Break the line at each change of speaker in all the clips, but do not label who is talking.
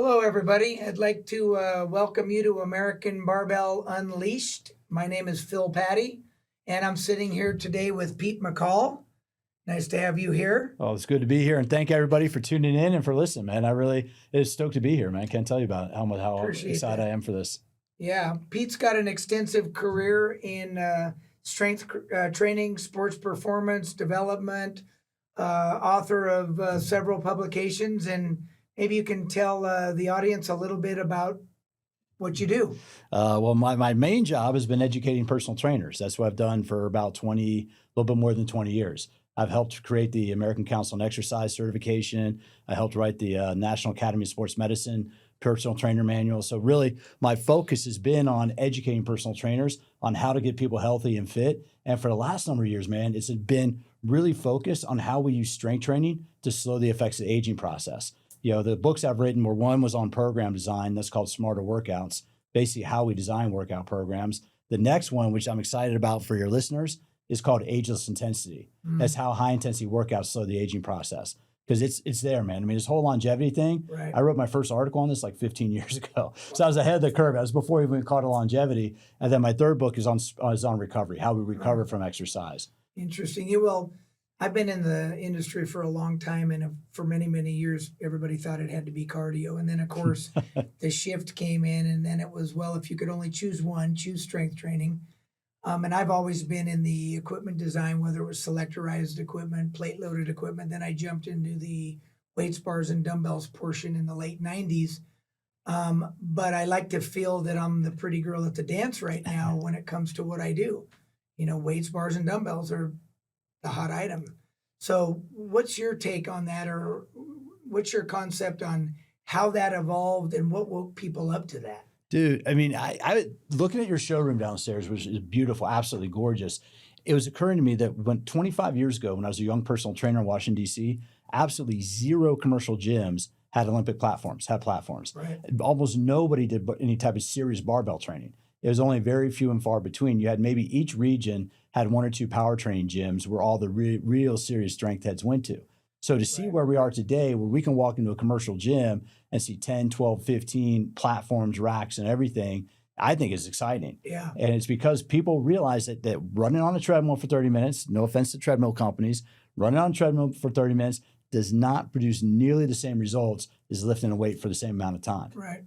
Hello, everybody. I'd like to welcome you to American Barbell Unleashed. My name is Phil Patty, and I'm sitting here today with Pete McCall. Nice to have you here.
Well, it's good to be here, and thank everybody for tuning in and for listening, man. I really is stoked to be here, man. Can't tell you about how
Appreciate
excited
that.
I am for this.
Yeah, Pete's got an extensive career in strength training, sports performance development, author of several publications, and maybe you can tell the audience a little bit about what you do.
Well, my main job has been educating personal trainers. That's what I've done for about 20, a little bit more than 20 years. I've helped create the American Council on Exercise certification. I helped write the National Academy of Sports Medicine personal trainer manual. So really, my focus has been on educating personal trainers on how to get people healthy and fit. And for the last number of years, man, it's been really focused on how we use strength training to slow the effects of the aging process. You know, the books I've written were one was on program design. That's called Smarter Workouts, basically how we design workout programs. The next one, which I'm excited about for your listeners, is called Ageless Intensity. That's how high intensity workouts slow the aging process. Because it's there, man. I mean, this whole longevity thing,
Right.
I wrote my first article on this like 15 years ago. So I was ahead of the curve. I was before we even called it longevity. And then my third book is on recovery, how we recover from exercise.
Interesting. Yeah, well, I've been in the industry for a long time, and for many, many years, everybody thought it had to be cardio. And then, of course, the shift came in, and then it was, well, if you could only choose one, choose strength training. And I've always been in the equipment design, whether it was selectorized equipment, plate-loaded equipment. Then I jumped into the weights, bars, and dumbbells portion in the late 90s. But I like to feel that I'm the pretty girl at the dance right now when it comes to what I do. You know, weights, bars, and dumbbells are the hot item. So what's your take on that, or what's your concept on how that evolved and what woke people up to that?
Dude, I mean, I looking at your showroom downstairs, which is beautiful, absolutely gorgeous. It was occurring to me that when 25 years ago, when I was a young personal trainer in Washington, D.C., absolutely zero commercial gyms had Olympic platforms, had platforms.
Right.
Almost nobody did any type of serious barbell training. It was only very few and far between. You had maybe each region had one or two power training gyms where all the real serious strength heads went to. So to see where we are today, where we can walk into a commercial gym and see 10, 12, 15 platforms, racks, and everything, I think is exciting.
Yeah.
And it's because people realize that running on a treadmill for 30 minutes, no offense to treadmill companies, running on a treadmill for 30 minutes does not produce nearly the same results as lifting a weight for the same amount of time.
Right.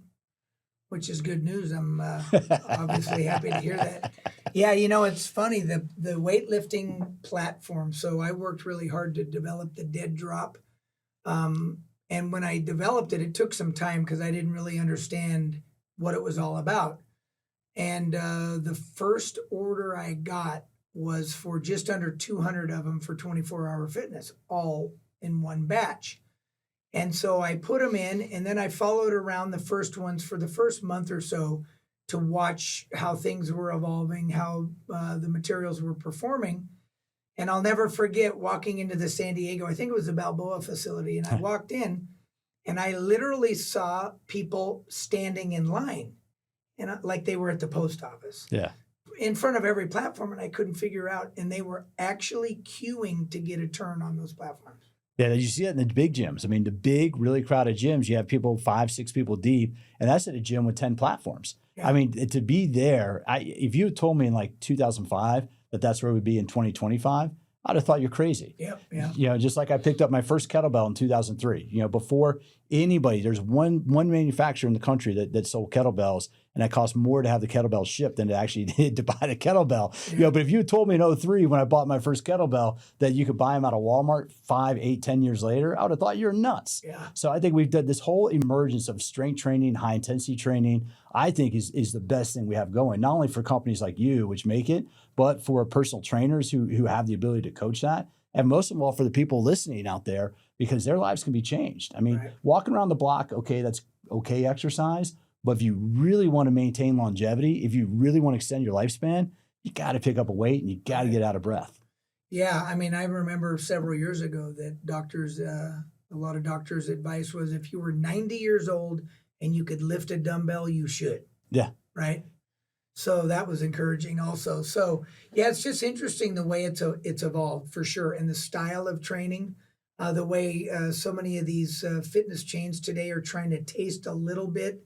Which is good news. I'm obviously happy to hear that. Yeah, you know, it's funny, the weightlifting platform. So I worked really hard to develop the dead drop. And when I developed it, it took some time because I didn't really understand what it was all about. And the first order I got was for just under 200 of them for 24-hour fitness, all in one batch. And so I put them in, and then I followed around the first ones for the first month or so to watch how things were evolving, how the materials were performing. And I'll never forget walking into the San Diego, I think it was the Balboa facility, and I walked in, and I literally saw people standing in line, and like they were at the post office.
Yeah.
In front of every platform, and I couldn't figure out, and they were actually queuing to get a turn on those platforms.
Yeah, you see it in the big gyms. I mean, the big, really crowded gyms, you have people 5, 6 people deep, and that's at a gym with 10 platforms.
Yeah.
I mean, to be there, if you had told me in like 2005 that that's where we'd be in 2025, I'd have thought you're crazy.
Yep, yeah.
You know, just like I picked up my first kettlebell in 2003. You know, before anybody, there's one manufacturer in the country that sold kettlebells, and it cost more to have the kettlebell shipped than it actually did to buy the kettlebell.
Yeah.
You know, but if you had told me in 2003 when I bought my first kettlebell that you could buy them out of Walmart 5, 8, 10 years later, I would have thought you're nuts.
Yeah.
So I think we've done this whole emergence of strength training, high intensity training, I think is the best thing we have going, not only for companies like you, which make it, but for personal trainers who have the ability to coach that. And most of all, for the people listening out there, because their lives can be changed. I mean, walking around the block, okay, that's okay exercise. But if you really want to maintain longevity, if you really want to extend your lifespan, you got to pick up a weight and you got to get out of breath.
Yeah, I mean, I remember several years ago that doctors, a lot of doctors' advice was if you were 90 years old and you could lift a dumbbell, you should.
Yeah.
Right? So that was encouraging also. So yeah, it's just interesting the way it's evolved for sure. And the style of training. the way so many of these fitness chains today are trying to taste a little bit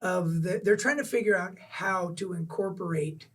of they're trying to figure out how to incorporate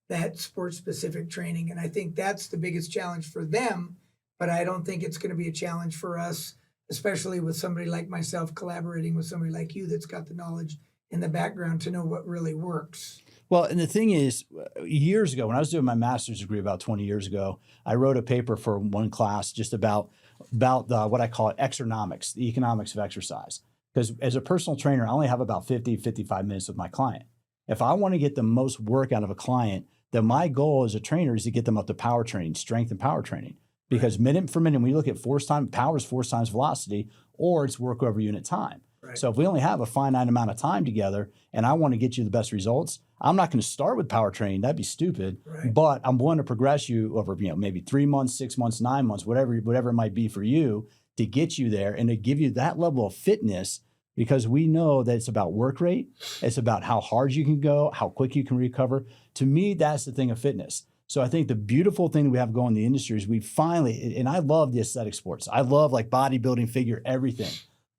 that sports specific training. And I think that's the biggest challenge for them. But I don't think it's going to be a challenge for us, especially with somebody like myself collaborating with somebody like you that's got the knowledge in the background to know what really works.
Well, and the thing is, years ago, when I was doing my master's degree about 20 years ago, I wrote a paper for one class just about what I call exernomics, the economics of exercise. Because as a personal trainer, I only have about 55 minutes with my client. If I want to get the most work out of a client, then my goal as a trainer is to get them up to power training, strength and power training. Because minute for minute, when you look at force time, power is force times velocity, or it's work over unit time.
Right.
So if we only have a finite amount of time together and I want to get you the best results, I'm not going to start with power training. That'd be stupid.
Right.
But I'm going to progress you over, maybe 3 months, 6 months, 9 months, whatever it might be for you to get you there and to give you that level of fitness, because we know that it's about work rate. It's about how hard you can go, how quick you can recover. To me, that's the thing of fitness. So I think the beautiful thing we have going in the industry is we finally, and I love the aesthetic sports. I love like bodybuilding, figure, everything.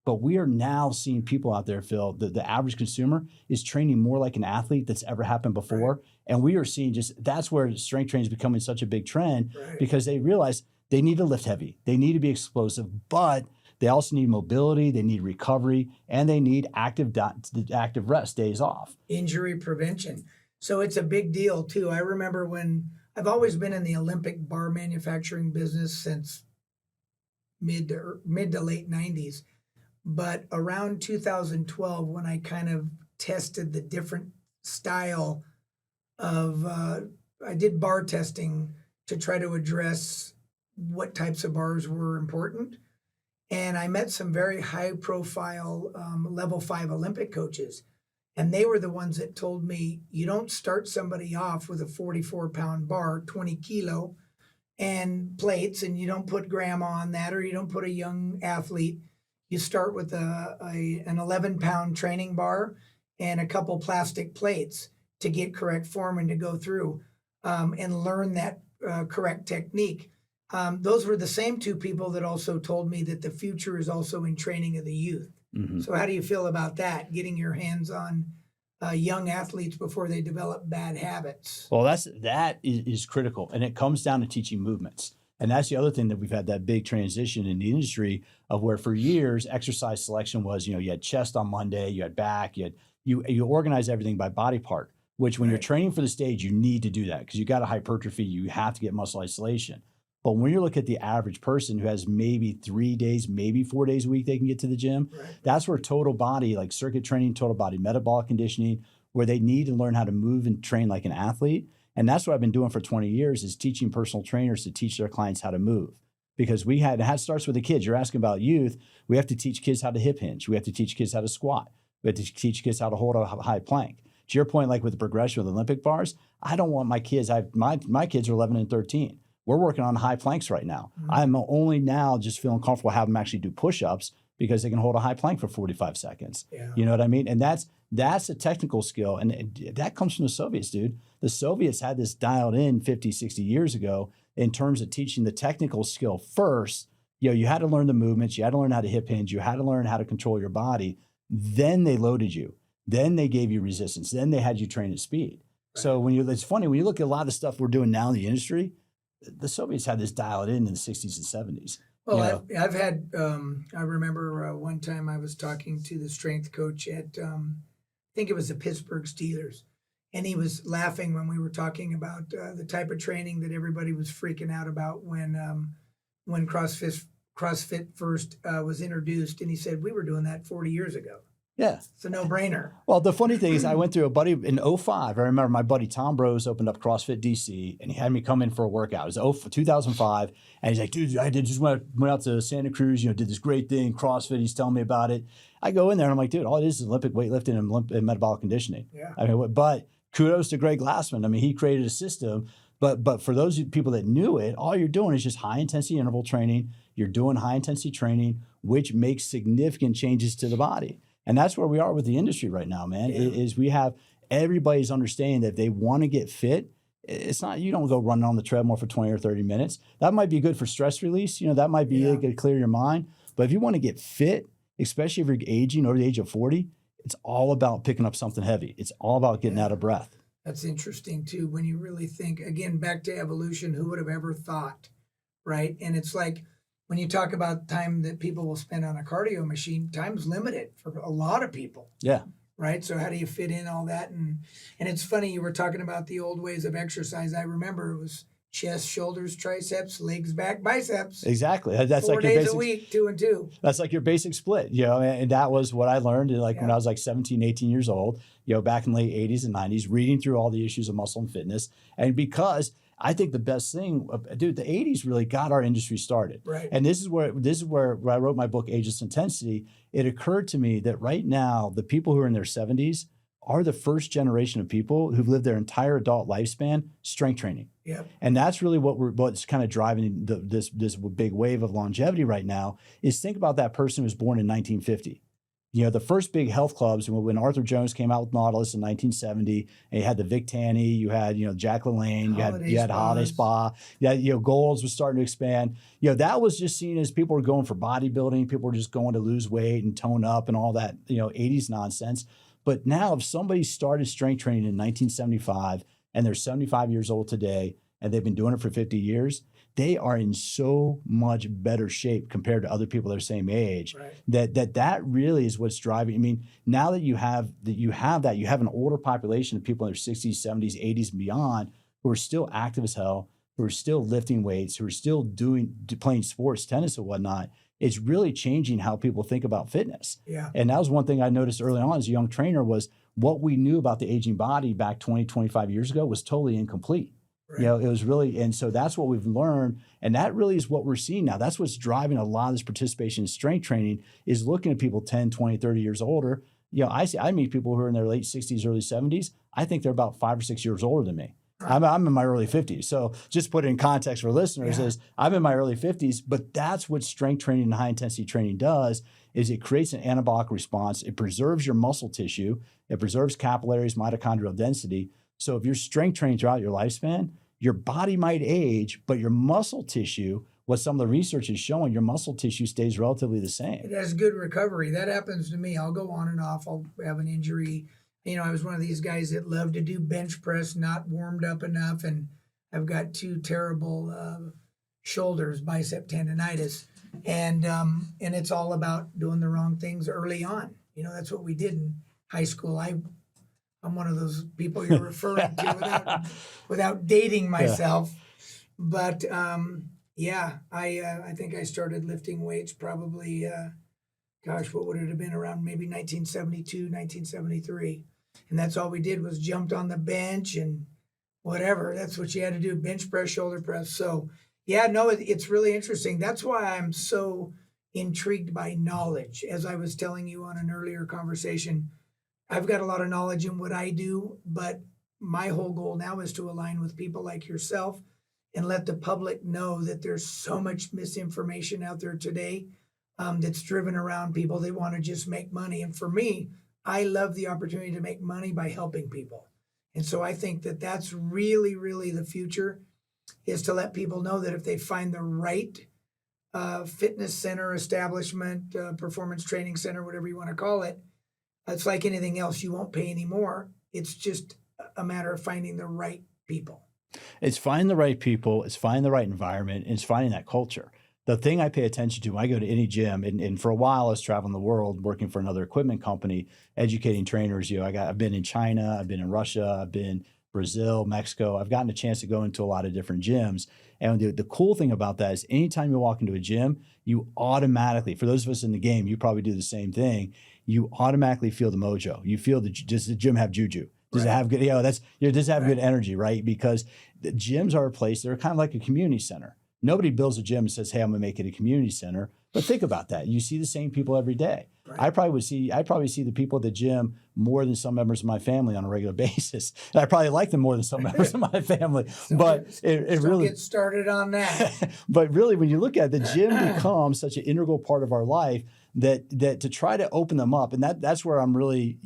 But we are now seeing people out there, Phil, the average consumer is training more like an athlete that's ever happened before.
Right.
And we are seeing that's where strength training is becoming such a big trend,
Right.
because they realize they need to lift heavy. They need to be explosive, but they also need mobility, they need recovery, and they need active rest, days off.
Injury prevention. So it's a big deal too. I remember when I've always been in the Olympic bar manufacturing business since mid to late 90s. But around 2012, when I kind of tested the different style of, I did bar testing to try to address what types of bars were important. And I met some very high profile level 5 Olympic coaches. And they were the ones that told me, you don't start somebody off with a 44-pound bar, 20 kilo, and plates, and you don't put grandma on that, or you don't put a young athlete. You start with an 11-pound training bar and a couple plastic plates to get correct form and to go through and learn that correct technique. Those were the same two people that also told me that the future is also in training of the youth.
Mm-hmm.
So how do you feel about that, getting your hands on young athletes before they develop bad habits?
Well, that is critical, and it comes down to teaching movements. And that's the other thing that we've had that big transition in the industry of where for years exercise selection was, you had chest on Monday, you had back, you organize everything by body part, which when you're training for the stage, you need to do that because you got a hypertrophy, you have to get muscle isolation. But when you look at the average person who has maybe 3 days, maybe 4 days a week they can get to the gym, that's where total body, like circuit training, total body metabolic conditioning, where they need to learn how to move and train like an athlete. And that's what I've been doing for 20 years is teaching personal trainers to teach their clients how to move. Because it starts with the kids. You're asking about youth. We have to teach kids how to hip hinge. We have to teach kids how to squat. We have to teach kids how to hold a high plank. To your point, like with the progression with Olympic bars, I don't want my kids, my kids are 11 and 13. We're working on high planks right now. Mm-hmm. I'm only now just feeling comfortable having them actually do push-ups because they can hold a high plank for 45 seconds. Yeah. You know what I mean? And that's a technical skill. And that comes from the Soviets, dude. The Soviets had this dialed in 50, 60 years ago in terms of teaching the technical skill first. You had to learn the movements. You had to learn how to hip hinge. You had to learn how to control your body. Then they loaded you. Then they gave you resistance. Then they had you train at speed. Right. So it's funny, when you look at a lot of the stuff we're doing now in the industry, the Soviets had this dialed in the 60s and 70s.
Well, I've had, I remember one time I was talking to the strength coach at, I think it was the Pittsburgh Steelers. And he was laughing when we were talking about the type of training that everybody was freaking out about when CrossFit first was introduced. And he said, we were doing that 40 years ago.
Yeah.
It's a no-brainer.
Well, the funny thing is I went through a buddy in 2005. I remember my buddy Tom Brose opened up CrossFit DC, and he had me come in for a workout. It was 2005. And he's like, dude, I just went out to Santa Cruz, did this great thing, CrossFit. He's telling me about it. I go in there, and I'm like, dude, all it is Olympic weightlifting and metabolic conditioning.
Yeah.
I mean, but kudos to Greg Glassman. I mean, he created a system. But for those people that knew it, all you're doing is just high-intensity interval training. You're doing high-intensity training, which makes significant changes to the body. And that's where we are with the industry right now, man, is we have everybody's understanding that if they want to get fit, it's not, you don't go running on the treadmill for 20 or 30 minutes. That might be good for stress release. That might be good to clear your mind. But if you want to get fit, especially if you're aging over the age of 40, it's all about picking up something heavy. It's all about getting out of breath.
That's interesting too. When you really think, again, back to evolution, who would have ever thought, right? And it's like, when you talk about time that people will spend on a cardio machine, time's limited for a lot of people.
Yeah.
Right. So how do you fit in all that? And it's funny, you were talking about the old ways of exercise. I remember it was chest, shoulders, triceps, legs, back, biceps.
Exactly. That's
4
like your
days
basic,
a week, 2 and 2.
That's like your basic split, and that was what I learned when I was like 17, 18 years old, back in the late 80s and 90s, reading through all the issues of muscle and fitness. And because I think the best thing, dude, the 80s really got our industry started.
Right.
And this is where I wrote my book, Ageless Intensity. It occurred to me that right now, the people who are in their 70s are the first generation of people who've lived their entire adult lifespan strength training.
Yep.
And that's really what's kind of driving this big wave of longevity right now, is think about that person who was born in 1950. The first big health clubs, when Arthur Jones came out with Nautilus in 1970, and you had the Vic Tanny, you had, Jack LaLanne, you had Holiday Spa, Gold's was starting to expand. That was just seen as people were going for bodybuilding, people were just going to lose weight and tone up and all that, 80s nonsense. But now if somebody started strength training in 1975 and they're 75 years old today and they've been doing it for 50 years, they are in so much better shape compared to other people their same age. Right. That really is what's driving. I mean, now that you have an older population of people in their 60s, 70s, 80s, and beyond who are still active as hell, who are still lifting weights, who are still playing sports, tennis and whatnot. It's really changing how people think about fitness.
Yeah.
And that was one thing I noticed early on as a young trainer, was what we knew about the aging body back 20, 25 years ago was totally incomplete. Right. It was really, and so that's what we've learned. And that really is what we're seeing now. That's what's driving a lot of this participation in strength training, is looking at people 10, 20, 30 years older. I meet people who are in their late 60s, early 70s. I think they're about 5 or 6 years older than me. Right. I'm in my early 50s. So just put it in context for listeners, is I'm in my early 50s, but that's what strength training and high intensity training does, is it creates an anabolic response. It preserves your muscle tissue. It preserves capillaries, mitochondrial density. So if you're strength training throughout your lifespan, your body might age, but your muscle tissue, what some of the research is showing, your muscle tissue stays relatively the same.
It has good recovery. That happens to me. I'll go on and off. I'll have an injury. I was one of these guys that loved to do bench press, not warmed up enough, and I've got 2 terrible shoulders, bicep tendonitis, and it's all about doing the wrong things early on. That's what we did in high school. I'm one of those people you're referring to without dating myself, but I think I started lifting weights probably, what would it have been, around maybe 1972, 1973. And that's all we did was jumped on the bench and whatever. That's what you had to do, bench press, shoulder press. So, it's really interesting. That's why I'm so intrigued by knowledge. As I was telling you on an earlier conversation, I've got a lot of knowledge in what I do, but my whole goal now is to align with people like yourself and let the public know that there's so much misinformation out there today that's driven around people that want to just make money. And for me, I love the opportunity to make money by helping people. And so I think that that's really, really the future, is to let people know that if they find the right fitness center, establishment, performance training center, whatever you want to call it, it's like anything else. You won't pay any more. It's just a matter of finding the right people.
It's finding the right people. It's finding the right environment. And it's finding that culture. The thing I pay attention to when I go to any gym, and for a while I was traveling the world working for another equipment company, educating trainers. I've been in China, I've been in Russia, I've been Brazil, Mexico. I've gotten a chance to go into a lot of different gyms. And the cool thing about that is anytime you walk into a gym, you automatically, for those of us in the game, you probably do the same thing. You automatically feel the mojo. You feel does the gym have juju? Does it have good, does it have good energy, right? Because the gyms are a place, they're kind of like a community center. Nobody builds a gym and says, hey, I'm going to make it a community center. But think about that. You see the same people every day. Right. I probably see the people at the gym more than some members of my family on a regular basis. And I probably like them more than some members of my family. But it really
get started on that.
But really, when you look at it, the gym becomes such an integral part of our life that to try to open them up, and that's where I'm really,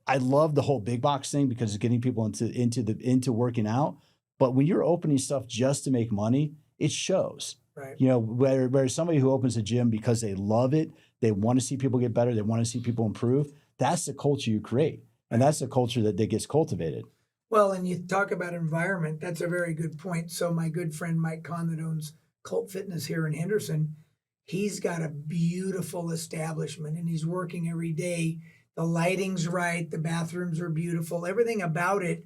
I love the whole big box thing because it's getting people into working out. But when you're opening stuff just to make money, it shows.
Right.
You know, where somebody who opens a gym because they love it, they want to see people get better, they want to see people improve. That's the culture you create, and that's the culture that gets cultivated.
Well, and you talk about environment. That's a very good point. So my good friend Mike Kahn that owns Cult Fitness here in Henderson, he's got a beautiful establishment, and he's working every day. The lighting's right, the bathrooms are beautiful, everything about it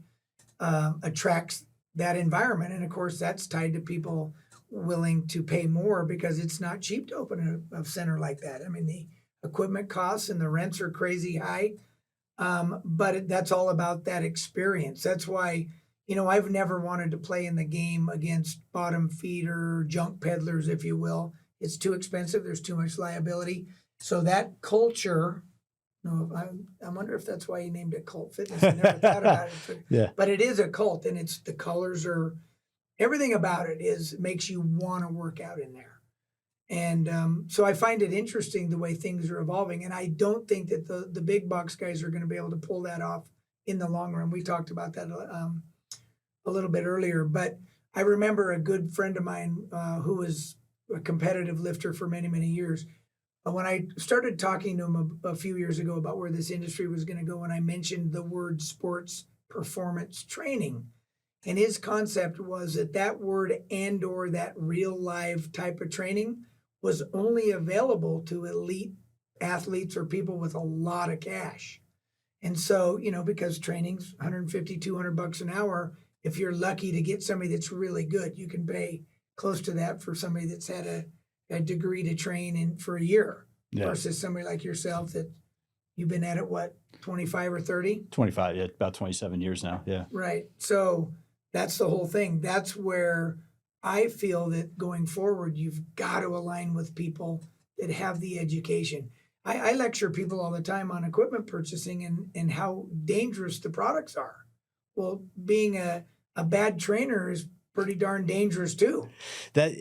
attracts that environment. And of course, that's tied to people willing to pay more because it's not cheap to open a center like that. I mean, the equipment costs and the rents are crazy high, but that's all about that experience. That's why, you know, I've never wanted to play in the game against bottom feeder, junk peddlers, if you will. It's too expensive. There's too much liability. So that culture, no, I wonder if that's why he named it Cult Fitness. I never thought about it.
Yeah.
But it is a cult, and it's the colors are, everything about it makes you want to work out in there. And so I find it interesting the way things are evolving. And I don't think that the big box guys are going to be able to pull that off in the long run. We talked about that a little bit earlier. But I remember a good friend of mine who was a competitive lifter for many, many years. When I started talking to him a few years ago about where this industry was going to go, and I mentioned the word sports performance training, and his concept was that word and or that real live type of training was only available to elite athletes or people with a lot of cash. And so, you know, because training's $150, $200 an hour, if you're lucky to get somebody that's really good, you can pay close to that for somebody that's had a degree to train in for a year versus somebody like yourself that you've been at it, what, 25 or 30?
25, yeah, about 27 years now, yeah.
Right. So that's the whole thing. That's where I feel that going forward, you've got to align with people that have the education. I lecture people all the time on equipment purchasing and how dangerous the products are. Well, being a bad trainer is pretty darn dangerous too.
I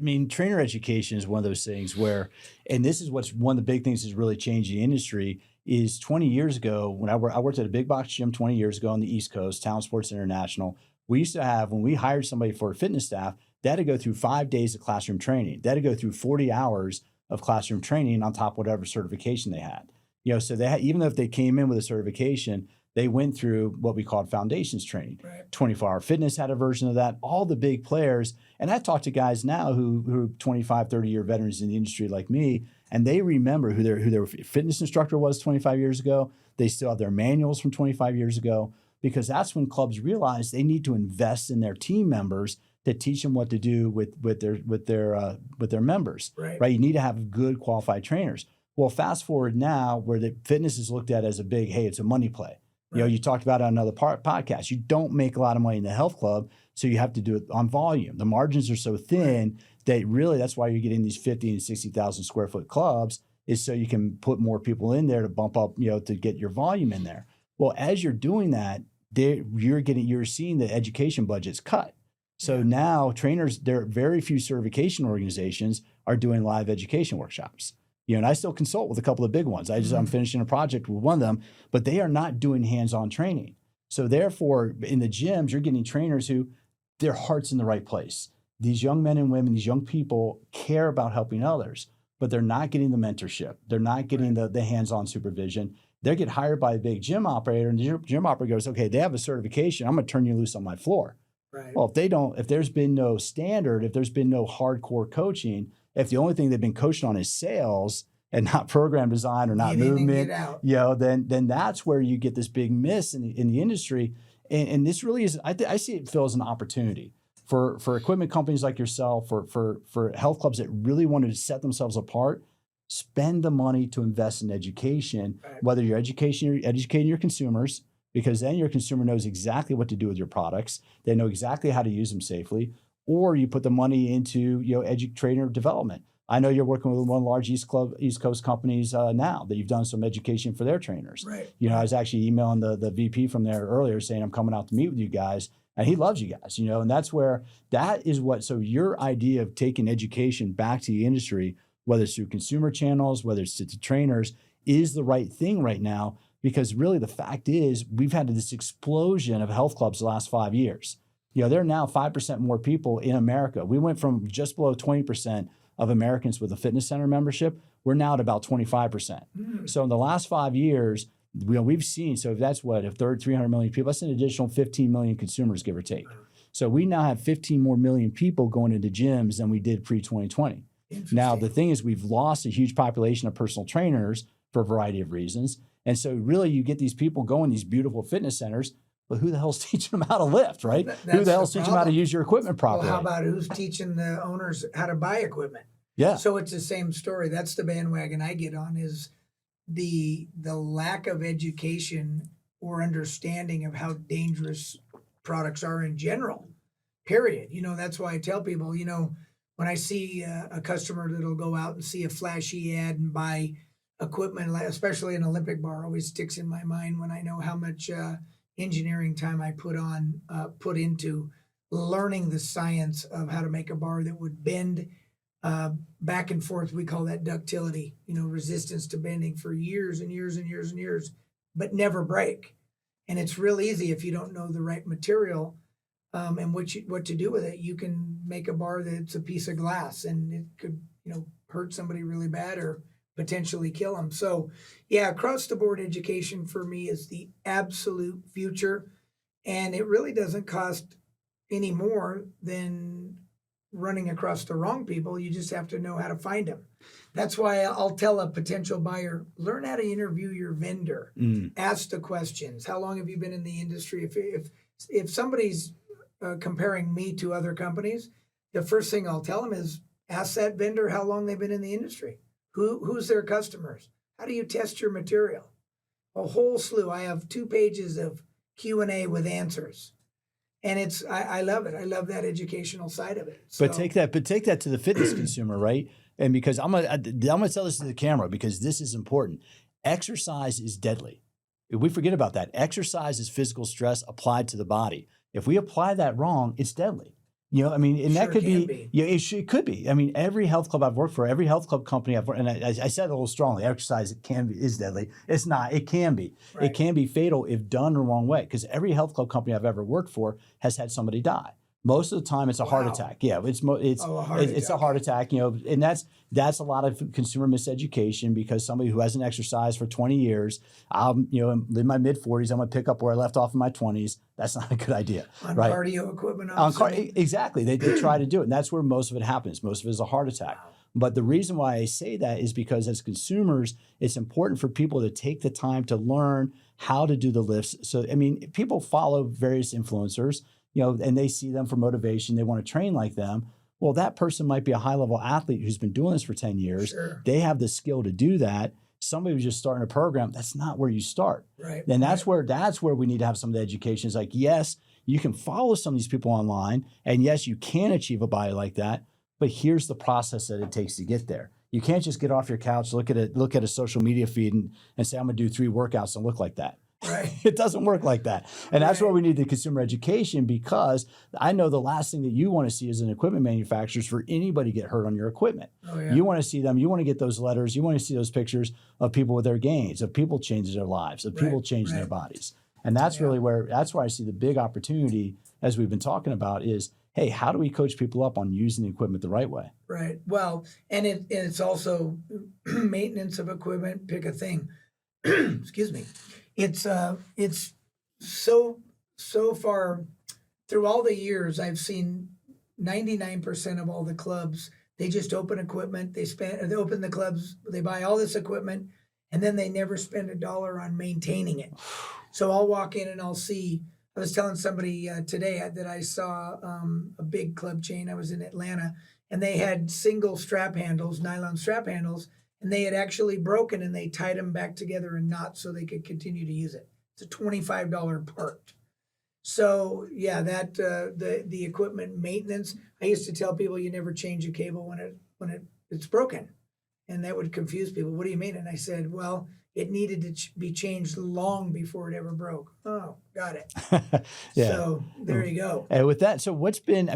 mean, trainer education is one of those things where, and this is what's one of the big things that's really changed the industry is 20 years ago, when I worked at a big box gym 20 years ago on the East Coast, Town Sports International, we used to have, when we hired somebody for a fitness staff, they had to go through 5 days of classroom training. They had to go through 40 hours of classroom training on top of whatever certification they had. You know, so they had, even if they came in with a certification, they went through what we called foundations training.
Right.
24-Hour Fitness had a version of that, all the big players. And I talk to guys now who are 25, 30-year veterans in the industry like me, and they remember who their fitness instructor was 25 years ago. They still have their manuals from 25 years ago, because that's when clubs realize they need to invest in their team members to teach them what to do with their members. Right? You need to have good qualified trainers. Well, fast forward now where the fitness is looked at as a big, hey, it's a money play. You know, you talked about it on another podcast. You don't make a lot of money in the health club, so you have to do it on volume. The margins are so thin that really that's why you're getting these 50 and 60,000 square foot clubs, is so you can put more people in there to bump up, you know, to get your volume in there. Well, as you're doing that, you're seeing the education budgets cut. So now trainers, there are very few certification organizations are doing live education workshops. You know, and I still consult with a couple of big ones. I'm finishing a project with one of them, but they are not doing hands-on training. So therefore, in the gyms, you're getting trainers who their heart's in the right place. These young men and women, these young people care about helping others, but they're not getting the mentorship. They're not getting the hands-on supervision. They get hired by a big gym operator, and the gym operator goes, okay, they have a certification. I'm going to turn you loose on my floor.
Right.
Well, if there's been no standard, if there's been no hardcore coaching, if the only thing they've been coached on is sales and not program design or not movement, you know, then that's where you get this big miss in the industry. And this really is, I see it, Phil, as an opportunity for equipment companies like yourself, for health clubs that really wanted to set themselves apart. Spend the money to invest in education, whether you're educating your consumers, because then your consumer knows exactly what to do with your products. They know exactly how to use them safely. Or you put the money into, you know, trainer development. I know you're working with one of the large East Coast companies now that you've done some education for their trainers.
Right.
You know, I was actually emailing the VP from there earlier saying I'm coming out to meet with you guys, and he loves you guys. You know, and that's where so your idea of taking education back to the industry, whether it's through consumer channels, whether it's to trainers, is the right thing right now, because really the fact is we've had this explosion of health clubs the last 5 years. There are now 5% more people in America. We went from just below 20% of Americans with a fitness center membership. We're now at about 25%. So in the last 5 years, we've seen, so if that's what, a third, 300 million people, that's an additional 15 million consumers, give or take. So we now have 15 more million people going into gyms than we did pre-2020. Now, the thing is we've lost a huge population of personal trainers for a variety of reasons. And so really you get these people going these beautiful fitness centers, but who the hell's teaching them how to lift, right? Who the hell's teaching them how to use your equipment properly?
Well, how about who's teaching the owners how to buy equipment?
Yeah.
So it's the same story. That's the bandwagon I get on, is the lack of education or understanding of how dangerous products are in general, period. That's why I tell people, when I see a customer that'll go out and see a flashy ad and buy equipment, especially an Olympic bar, always sticks in my mind when I know how much engineering time I put into learning the science of how to make a bar that would bend back and forth. We call that ductility, resistance to bending, for years and years and years and years, but never break. And it's real easy if you don't know the right material and what to do with it. You can make a bar that's a piece of glass, and it could hurt somebody really bad or potentially kill them. So yeah, across the board education for me is the absolute future, and it really doesn't cost any more than running across the wrong people. You just have to know how to find them. That's why I'll tell a potential buyer, learn how to interview your vendor. Ask the questions. How long have you been in the industry? If somebody's comparing me to other companies, the first thing I'll tell them is ask that vendor how long they've been in the industry. Who's their customers? How do you test your material? A whole slew. I have 2 pages of Q&A with answers. And I love it. I love that educational side of it. So,
But take that to the fitness consumer, right? And because I'm gonna tell this to the camera because this is important. Exercise is deadly. If we forget about that, exercise is physical stress applied to the body. If we apply that wrong, it's deadly. And that could be. It could be. Every health club I've worked for, every health club company I've worked, and I said it a little strongly, exercise is deadly. It's not. It can be. Right. It can be fatal if done the wrong way, because every health club company I've ever worked for has had somebody die. Most of the time, it's a heart attack. Yeah, it's a heart attack. And that's a lot of consumer miseducation, because somebody who hasn't exercised for 20 years, in my mid 40s, I'm gonna pick up where I left off in my 20s. That's not a good idea, right?
Cardio equipment.
Exactly. They try to do it, and that's where most of it happens. Most of it is a heart attack. Wow. But the reason why I say that is because as consumers, it's important for people to take the time to learn how to do the lifts. So, people follow various influencers, and they see them for motivation. They want to train like them. Well, that person might be a high-level athlete who's been doing this for 10 years. Sure. They have the skill to do that. Somebody who's just starting a program, that's not where you start.
Right.
And that's where we need to have some of the education. It's like, yes, you can follow some of these people online, and yes, you can achieve a body like that, but here's the process that it takes to get there. You can't just get off your couch, look at a social media feed and say, I'm gonna do 3 workouts and look like that.
Right.
It doesn't work like that. And that's where we need the consumer education, because I know the last thing that you want to see as an equipment manufacturer is for anybody to get hurt on your equipment. Oh, yeah. You want to see them, you want to get those letters, you want to see those pictures of people with their gains, of people changing their lives, of people changing their bodies. And that's really where I see the big opportunity, as we've been talking about, is, hey, how do we coach people up on using the equipment the right way?
Right. Well, and it's also maintenance of equipment. Pick a thing. Excuse me. It's so far through all the years, I've seen 99% of all the clubs, they just open equipment, they open the clubs, they buy all this equipment, and then they never spend $1 on maintaining it. So I'll walk in and I'll see, I was telling somebody today that I saw a big club chain. I was in Atlanta, and they had single strap handles, nylon strap handles, and they had actually broken, and they tied them back together in knots so they could continue to use it. It's a $25 part. So yeah, that the equipment maintenance. I used to tell people you never change a cable when it's broken, and that would confuse people. What do you mean? And I said, well, it needed to be changed long before it ever broke. Oh, got it. Yeah. So there you go.
And with that, so what's been?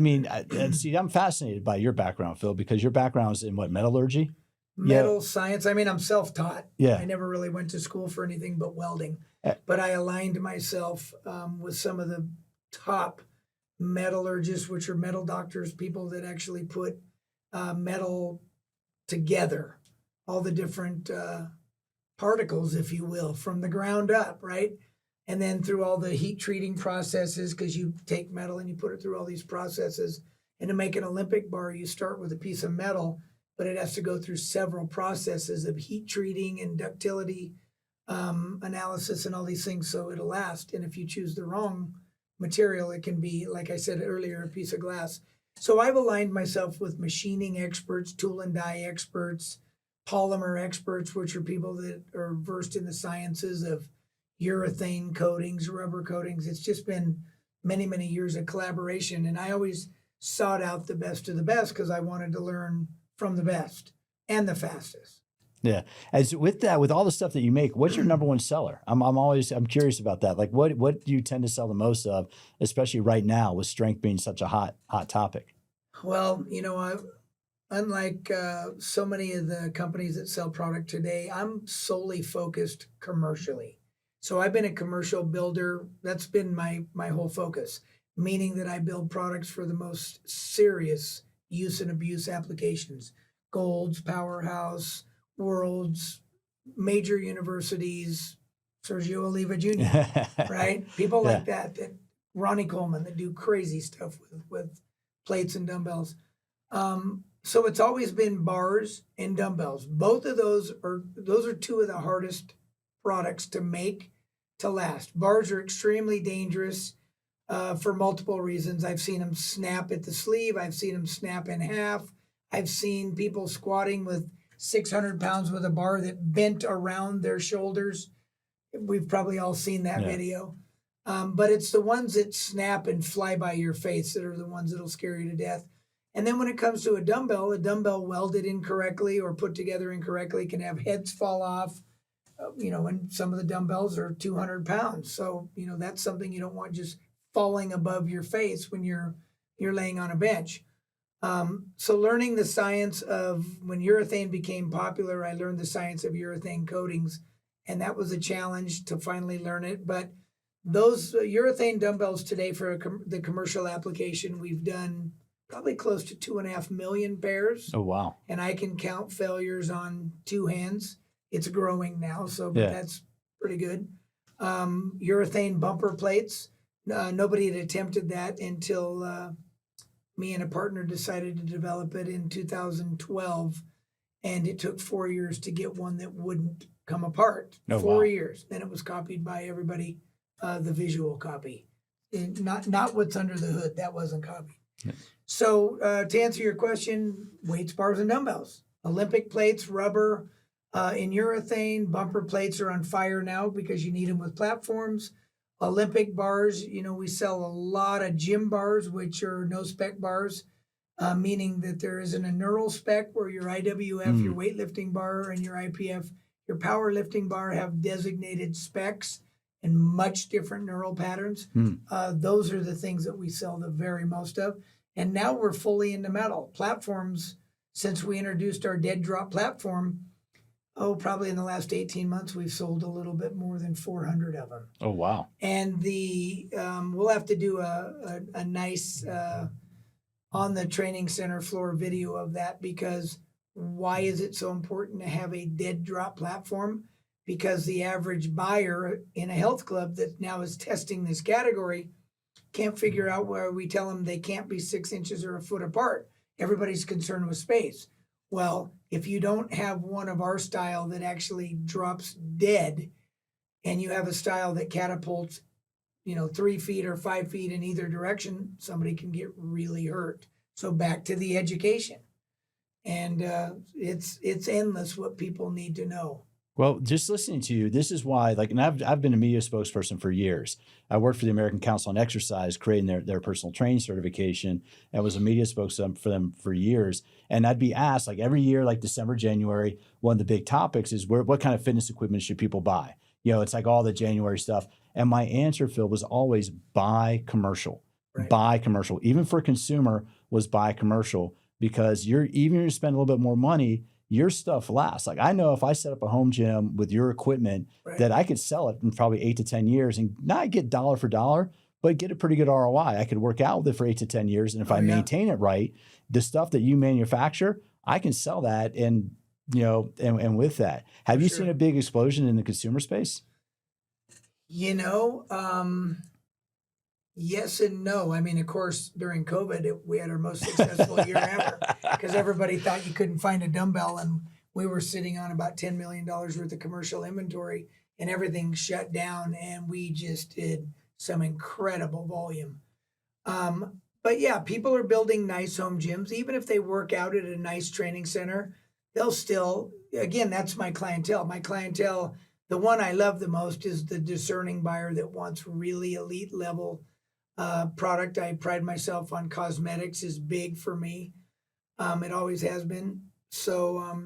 See, I'm fascinated by your background, Phil, because your background is in what, metallurgy?
Metal science. I mean, I'm self-taught.
Yeah.
I never really went to school for anything but welding,
Uh,
but I aligned myself with some of the top metallurgists, which are metal doctors, people that actually put metal together, all the different particles, if you will, from the ground up, right? And then through all the heat treating processes, because you take metal and you put it through all these processes. And to make an Olympic bar, you start with a piece of metal, but it has to go through several processes of heat treating and ductility analysis and all these things so it'll last. And if you choose the wrong material, it can be, like I said earlier, a piece of glass. So I've aligned myself with machining experts, tool and die experts, polymer experts, which are people that are versed in the sciences of urethane coatings, rubber coatings. It's just been many, many years of collaboration. And I always sought out the best of the best because I wanted to learn from the best and the fastest.
Yeah. As with that, with all the stuff that you make, what's your number one seller? I'm curious about that. Like what do you tend to sell the most of, especially right now with strength being such a hot topic?
Well, unlike so many of the companies that sell product today, I'm solely focused commercially. So I've been a commercial builder. That's been my whole focus, meaning that I build products for the most serious use and abuse applications. Gold's, Powerhouse, World's, major universities, Sergio Oliva Jr., right? People like that Ronnie Coleman that do crazy stuff with plates and dumbbells. So it's always been bars and dumbbells. Both of those are two of the hardest products to make to last. Bars are extremely dangerous for multiple reasons. I've seen them snap at the sleeve. I've seen them snap in half. I've seen people squatting with 600 pounds with a bar that bent around their shoulders. We've probably all seen that video. But it's the ones that snap and fly by your face that are the ones that'll scare you to death. And then when it comes to a dumbbell welded incorrectly or put together incorrectly can have heads fall off. And some of the dumbbells are 200 pounds. So, that's something you don't want just falling above your face when you're laying on a bench. So learning the science of when urethane became popular, I learned the science of urethane coatings, and that was a challenge to finally learn it. But those urethane dumbbells today for the commercial application, we've done probably close to 2.5 million pairs.
Oh, wow.
And I can count failures on two hands. It's growing now, but that's pretty good. Urethane bumper plates. Nobody had attempted that until me and a partner decided to develop it in 2012. And it took 4 years to get one that wouldn't come apart.
Oh,
4
wow.
years. Then it was copied by everybody, the visual copy. And not what's under the hood. That wasn't copied. Yeah. So to answer your question, weights, bars, and dumbbells. Olympic plates, rubber, in urethane. Bumper plates are on fire now because you need them with platforms. Olympic bars, we sell a lot of gym bars, which are no spec bars, meaning that there isn't a neural spec where your IWF, your weightlifting bar, and your IPF, your powerlifting bar have designated specs and much different neural patterns. Those are the things that we sell the very most of. And now we're fully into metal platforms. Since we introduced our dead drop platform, probably in the last 18 months, we've sold a little bit more than 400 of them.
Oh, wow.
And we'll have to do a nice on the training center floor video of that, because why is it so important to have a dead drop platform? Because the average buyer in a health club that now is testing this category can't figure out where we tell them they can't be 6 inches or a foot apart. Everybody's concerned with space. Well, if you don't have one of our style that actually drops dead, and you have a style that catapults, 3 feet or 5 feet in either direction, somebody can get really hurt. So back to the education. And it's endless what people need to know.
Well, just listening to you, this is why, and I've been a media spokesperson for years. I worked for the American Council on Exercise, creating their personal training certification, and was a media spokesperson for them for years. And I'd be asked, every year, December, January, one of the big topics is what kind of fitness equipment should people buy? It's all the January stuff. And my answer, Phil, was always buy commercial. Right. Buy commercial. Even for consumer was buy commercial, because even if you spend a little bit more money, your stuff lasts. Like I know if I set up a home gym with your equipment
Right.
that I could sell it in probably 8 to 10 years and not get dollar for dollar, but get a pretty good ROI. I could work out with it for 8 to 10 years. And if
Oh,
I
yeah.
maintain it right, the stuff that you manufacture, I can sell that and and with that. Have
For
you
sure.
seen a big explosion in the consumer space?
You know, yes and no. I mean, of course, during COVID, we had our most successful year ever because everybody thought you couldn't find a dumbbell, and we were sitting on about $10 million worth of commercial inventory, and everything shut down, and we just did some incredible volume. But yeah, people are building nice home gyms, even if they work out at a nice training center. They'll still, again, that's my clientele. My clientele, the one I love the most is the discerning buyer that wants really elite level product. I pride myself on cosmetics is big for me. It always has been. So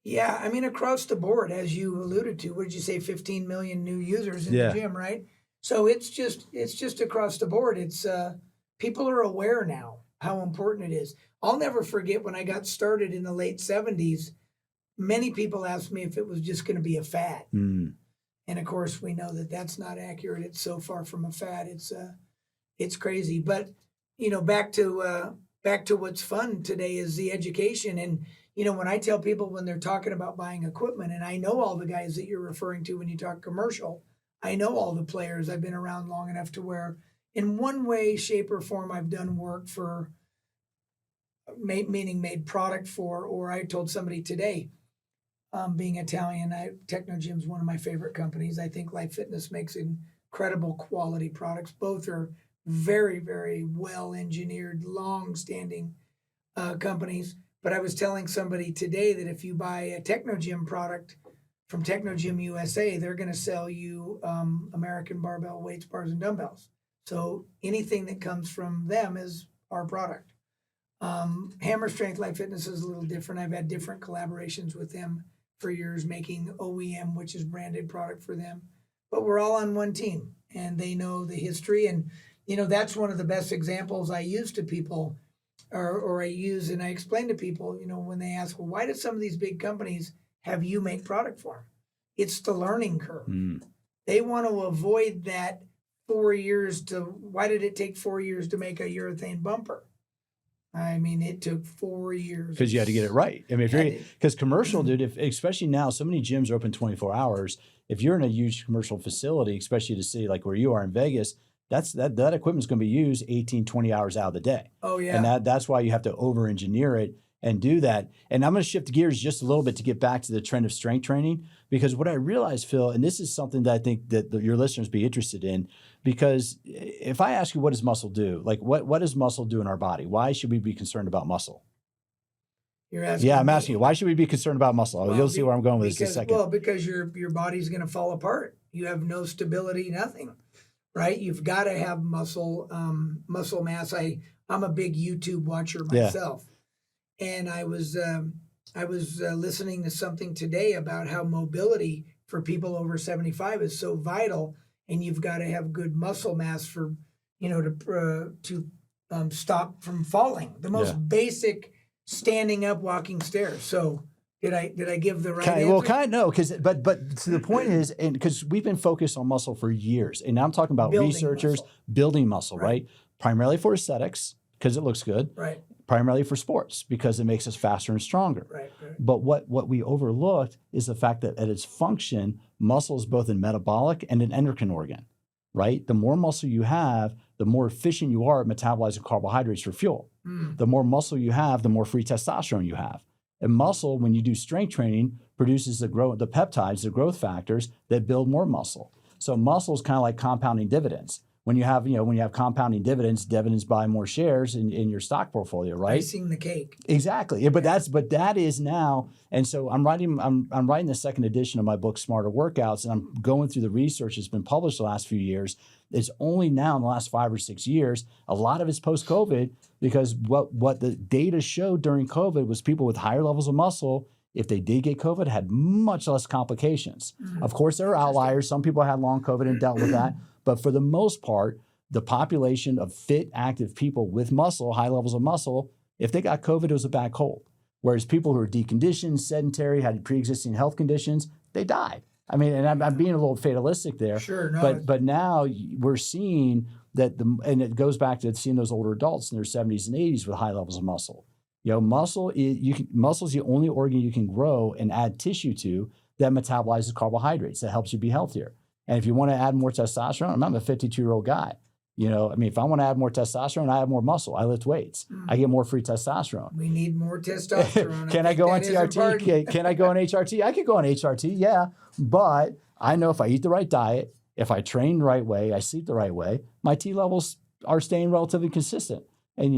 yeah, I mean across the board, as you alluded to, what did you say? 15 million new users in
Yeah.
the gym, right? So it's just across the board. It's people are aware now how important it is. I'll never forget when I got started in the late 70s. Many people asked me if it was just going to be a fad.
Mm.
And of course, we know that that's not accurate. It's so far from a fad. It's crazy. But back to what's fun today is the education. And when I tell people when they're talking about buying equipment, and I know all the guys that you're referring to when you talk commercial, I know all the players. I've been around long enough to where, in one way, shape, or form, I've done work for, meaning made product for, or I told somebody today. Being Italian, Technogym is one of my favorite companies. I think Life Fitness makes incredible quality products. Both are very, very well engineered, long-standing companies. But I was telling somebody today that if you buy a Technogym product from Technogym USA, they're going to sell you American barbell weights, bars, and dumbbells. So anything that comes from them is our product. Hammer Strength Life Fitness is a little different. I've had different collaborations with them for years, making OEM, which is branded product for them. But we're all on one team, and they know the history. And that's one of the best examples I use to people, or I use and I explain to people. When they ask, well, why do some of these big companies have you make product for them? It's the learning curve.
Mm.
They want to avoid that 4 years to. Why did it take 4 years to make a urethane bumper? I mean, it took 4 years.
Because you had to get it right. I mean, if
Yeah,
you're because commercial, dude, especially now, so many gyms are open 24 hours. If you're in a huge commercial facility, especially to see like where you are in Vegas, that equipment's going to be used 18, 20 hours out of the day.
Oh yeah.
And that's why you have to over engineer it and do that. And I'm going to shift gears just a little bit to get back to the trend of strength training, because what I realized, Phil, and this is something that I think that your listeners be interested in, because if I ask you, what does muscle do? Like what does muscle do in our body? Why should we be concerned about muscle?
You're asking.
Yeah, I'm
me.
asking you, why should we be concerned about muscle?
Well,
You'll see where I'm going with this in a
because,
second.
Well, because your body's going to fall apart. You have no stability, nothing, right? You've got to have muscle mass. I'm a big YouTube watcher myself, and I was listening to something today about how mobility for people over 75 is so vital, and you've got to have good muscle mass for to stop from falling. The most basic standing up, walking stairs. So did I give the right answer?
Well, no, but to the point is, and because we've been focused on muscle for years, and now I'm talking about
Building
researchers
muscle.
building muscle,
Right.
right? Primarily for aesthetics because it looks good,
Right,
primarily for sports because it makes us faster and stronger.
right.
But what we overlooked is the fact that at its function, muscle is both a metabolic and an endocrine organ, right? The more muscle you have, the more efficient you are at metabolizing carbohydrates for fuel.
Mm.
The more muscle you have, the more free testosterone you have. And muscle, when you do strength training, produces the peptides, the growth factors that build more muscle. So muscle is kind of like compounding dividends. When you have compounding dividends buy more shares in your stock portfolio, right?
Icing the cake.
Exactly. Yeah, but that is now. And so I'm writing the second edition of my book, Smarter Workouts, and I'm going through the research that's been published the last few years. It's only now in the last 5 or 6 years, a lot of it's post-COVID, because what the data showed during COVID was people with higher levels of muscle, if they did get COVID, had much less complications. Of course, there are outliers. Some people had long COVID and dealt with that. But for the most part, the population of fit, active people with muscle, high levels of muscle, if they got COVID, it was a bad cold. Whereas people who are deconditioned, sedentary, had pre-existing health conditions, they died. I mean, and I'm being a little fatalistic there.
Sure, no,
but now we're seeing that and it goes back to seeing those older adults in their 70s and 80s with high levels of muscle. Muscle is the only organ you can grow and add tissue to that metabolizes carbohydrates, that helps you be healthier. And if you want to add more testosterone, I'm a 52-year-old guy. If I want to add more testosterone, I have more muscle. I lift weights. I get more free testosterone.
We need more testosterone.
Can I go on TRT? Can I go on HRT? I could go on HRT, yeah. But I know if I eat the right diet, if I train the right way, I sleep the right way, my T levels are staying relatively consistent. And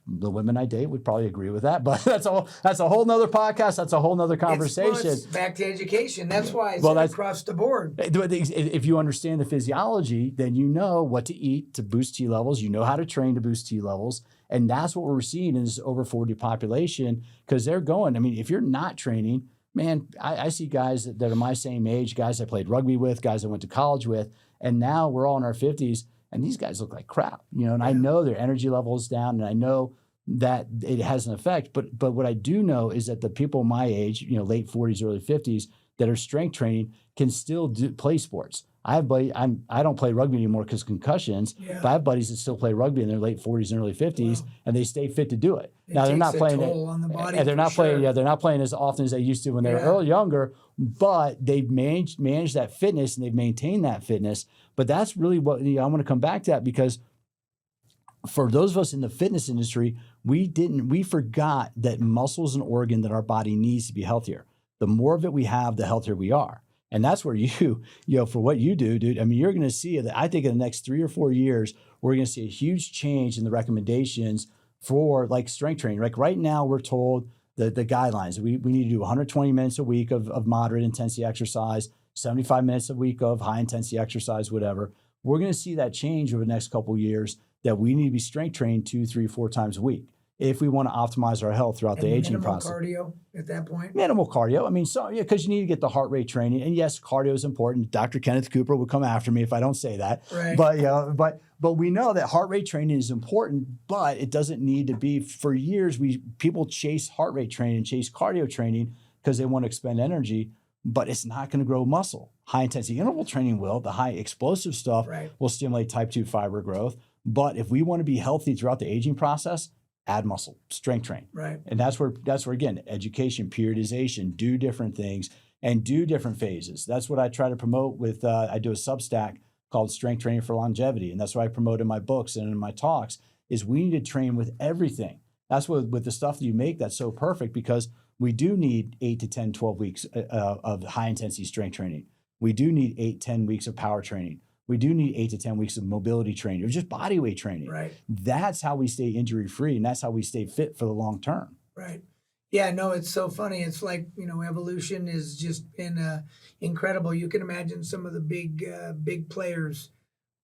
the women I date would probably agree with that, but that's a whole nother podcast. That's a whole nother conversation.
It's back to education. That's why I said across the board.
If you understand the physiology, then you know what to eat to boost T levels. You know how to train to boost T levels. And that's what we're seeing in this over 40 population, because they're going. I mean, if you're not training, man, I see guys that are my same age, guys I played rugby with, guys I went to college with, and now we're all in our 50s. And these guys look like crap, and I know their energy level is down, and I know that it has an effect. But what I do know is that the people my age, late 40s, early 50s, that are strength training can still play sports. I have I don't play rugby anymore because concussions, but I have buddies that still play rugby in their late 40s and early 50s, and they stay fit to do it. Now they're not playing
on the body,
and they're not playing. Yeah, they're not playing as often as they used to when they were younger. But they've managed that fitness, and they've maintained that fitness. But that's really what I want to come back to that, because for those of us in the fitness industry, we forgot that muscle is an organ that our body needs to be healthier. The more of it we have, the healthier we are. And that's where for what you do, dude, I mean, you're going to see that. I think in the next 3 or 4 years, we're going to see a huge change in the recommendations for like strength training. Like right now, we're told the guidelines. We need to do 120 minutes a week of moderate intensity exercise, 75 minutes a week of high intensity exercise, whatever. We're going to see that change over the next couple of years, that we need to be strength trained 2, 3, 4 times a week if we want to optimize our health throughout the aging process.
Minimal cardio at that point?
Minimal cardio. I mean, because you need to get the heart rate training. And yes, cardio is important. Dr. Kenneth Cooper would come after me if I don't say that.
Right.
But we know that heart rate training is important, but it doesn't need to be. For years, people chase heart rate training, chase cardio training because they want to expend energy, but it's not going to grow muscle. High intensity interval training will. The high explosive stuff will stimulate type 2 fiber growth. But if we want to be healthy throughout the aging process, add muscle, strength train.
Right.
And that's where again, education, periodization, do different things and do different phases. That's what I try to promote with, I do a Substack called Strength Training for Longevity. And that's what I promote in my books and in my talks, is we need to train with everything. That's what, with the stuff that you make, that's so perfect, because we do need 8 to 10, 12 weeks of high intensity strength training. We do need 8, 10 weeks of power training. We do need 8 to 10 weeks of mobility training, or just body weight training.
Right.
That's how we stay injury free, and that's how we stay fit for the long term.
Right. Yeah, no, it's so funny. It's like, evolution has just been incredible. You can imagine some of the big players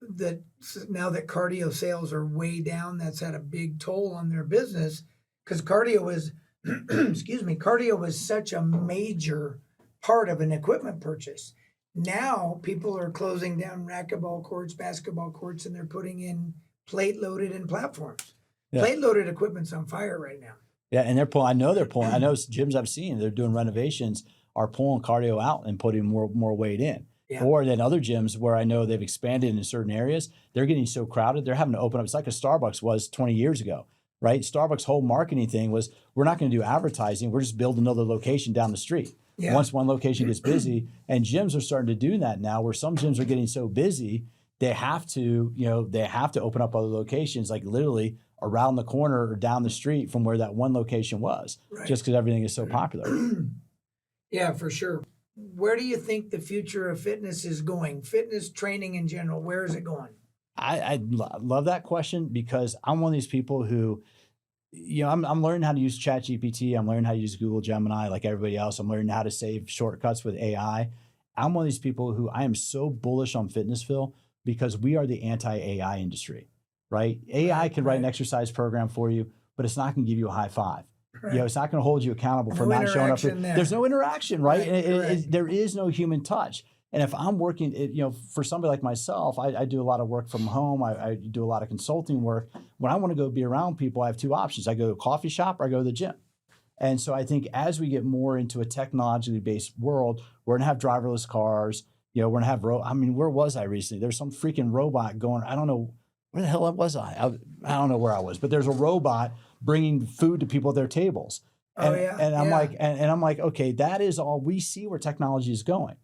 that now that cardio sales are way down, that's had a big toll on their business, because cardio is, cardio was such a major part of an equipment purchase. Now people are closing down racquetball courts, basketball courts, and they're putting in plate-loaded and platforms. Yeah. Plate-loaded equipment's on fire right now.
Yeah, and they're pulling. I know gyms I've seen, they're doing renovations, are pulling cardio out and putting more weight in. Yeah. Or then other gyms where I know they've expanded in certain areas, they're getting so crowded, they're having to open up. It's like a Starbucks was 20 years ago, right? Starbucks' whole marketing thing was, we're not going to do advertising, we're just building another location down the street. Yeah. Once one location gets busy, and gyms are starting to do that now, where some gyms are getting so busy, they have to open up other locations, like literally around the corner or down the street from where that one location was, just because everything is so popular.
Yeah, for sure. Where do you think the future of fitness is going? Fitness training in general, where is it going?
I love that question, because I'm one of these people who, I'm learning how to use ChatGPT. I'm learning how to use Google Gemini like everybody else. I'm learning how to save shortcuts with AI. I'm one of these people who I am so bullish on fitness, Phil, because we are the anti-AI industry, right? AI can write an exercise program for you, but it's not going to give you a high five. Right. It's not going to hold you accountable for not showing up. There's no interaction, right? There is no human touch. And if I'm working, for somebody like myself, I do a lot of work from home. I do a lot of consulting work. When I want to go be around people, I have two options. I go to a coffee shop or I go to the gym. And so I think as we get more into a technologically based world, we're gonna have driverless cars. We're gonna have I mean, where was I recently? There's some freaking robot going. I don't know where the hell was I. I don't know where I was, but there's a robot bringing food to people at their tables. And,
Oh yeah.
and I'm
yeah.
like, and I'm like, okay, that is all we see where technology is going.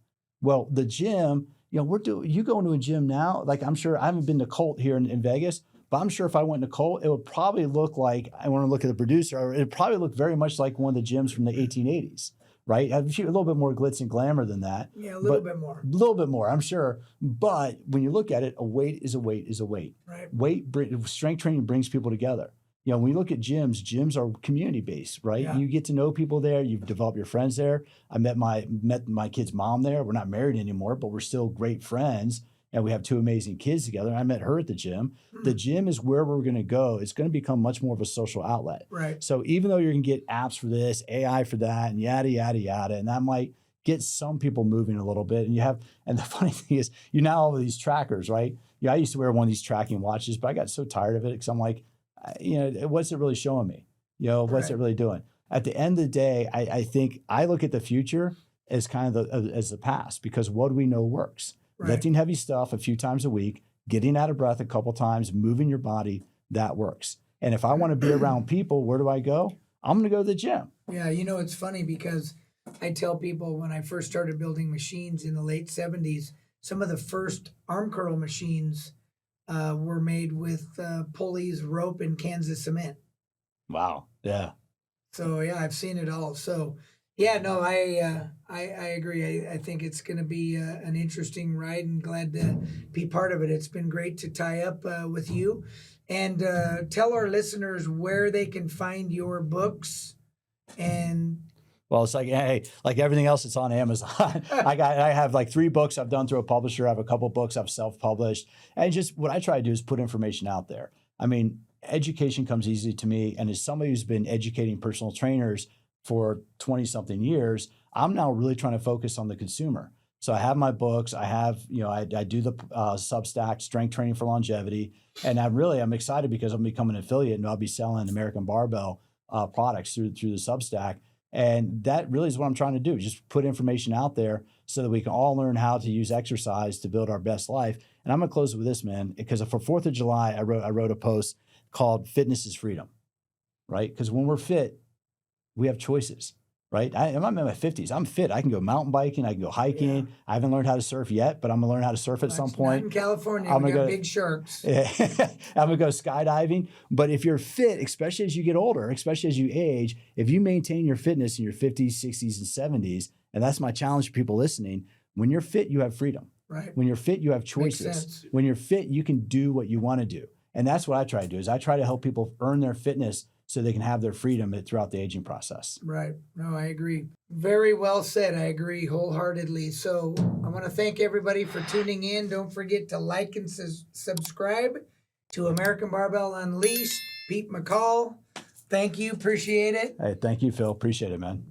Well, the gym, you go into a gym now, like I'm sure I haven't been to Colt here in Vegas, but I'm sure if I went to Colt, it would probably look like, I want to look at the producer, it'd probably look very much like one of the gyms from the 1880s, right? A little bit more glitz and glamour than that.
Yeah, a little bit more.
A little bit more, I'm sure. But when you look at it, a weight is a weight is a weight.
Right.
Strength training brings people together. When you look at gyms are community based, right?
Yeah.
You get to know people there. You've developed your friends there. I met my kid's mom there. We're not married anymore, but we're still great friends. And we have two amazing kids together. I met her at the gym. The gym is where we're going to go. It's going to become much more of a social outlet.
Right.
So even though you're going to get apps for this, AI for that, and yada, yada, yada, and that might get some people moving a little bit. And the funny thing is, you now have these trackers, right? I used to wear one of these tracking watches, but I got so tired of it because I'm like, what's it really showing me? What's it really doing? At the end of the day, I think I look at the future as kind of as the past, because what do we know works?
Right.
Lifting heavy stuff a few times a week, getting out of breath a couple times, moving your body, that works. And if I want to be around people, where do I go? I'm going to go to the gym.
Yeah, it's funny because I tell people when I first started building machines in the late 70s, some of the first arm curl machines were made with pulleys, rope, and Kansas cement.
Wow. Yeah.
So yeah, I've seen it all. So yeah, no, I agree. I think it's going to be an interesting ride, and glad to be part of it. It's been great to tie up with you, and tell our listeners where they can find your books. And
well, it's like, hey, like everything else, it's on Amazon. I have like 3 books I've done through a publisher. I have a couple books I've self-published, and just what I try to do is put information out there. I mean, education comes easy to me, and as somebody who's been educating personal trainers for 20 something years, I'm now really trying to focus on the consumer. So I have my books. I have, I do the Substack Strength Training for Longevity, and I'm excited because I'm becoming an affiliate, and I'll be selling American Barbell products through the Substack. And that really is what I'm trying to do, just put information out there so that we can all learn how to use exercise to build our best life. And I'm gonna close with this, man, because for 4th of July, I wrote a post called "Fitness is Freedom," right? Because when we're fit, we have choices, right? I'm in my 50s. I'm fit. I can go mountain biking. I can go hiking.
Yeah.
I haven't learned how to surf yet, but I'm gonna learn how to surf at some
not
point.
in California,
I'm
we
gonna
got
go-
big sharks.
I'm gonna go skydiving. But if you're fit, especially as you get older, especially as you age, if you maintain your fitness in your 50s, 60s, and 70s, and that's my challenge to people listening, when you're fit, you have freedom.
Right.
When you're fit, you have
Makes
choices.
sense.
When you're fit, you can do what you want to do. And that's what I try to do, is I try to help people earn their fitness so they can have their freedom throughout the aging process.
Right. No, I agree. Very well said. I agree wholeheartedly. So I want to thank everybody for tuning in. Don't forget to like and subscribe to American Barbell Unleashed. Pete McCall, thank you. Appreciate it.
Hey, thank you, Phil. Appreciate it, man.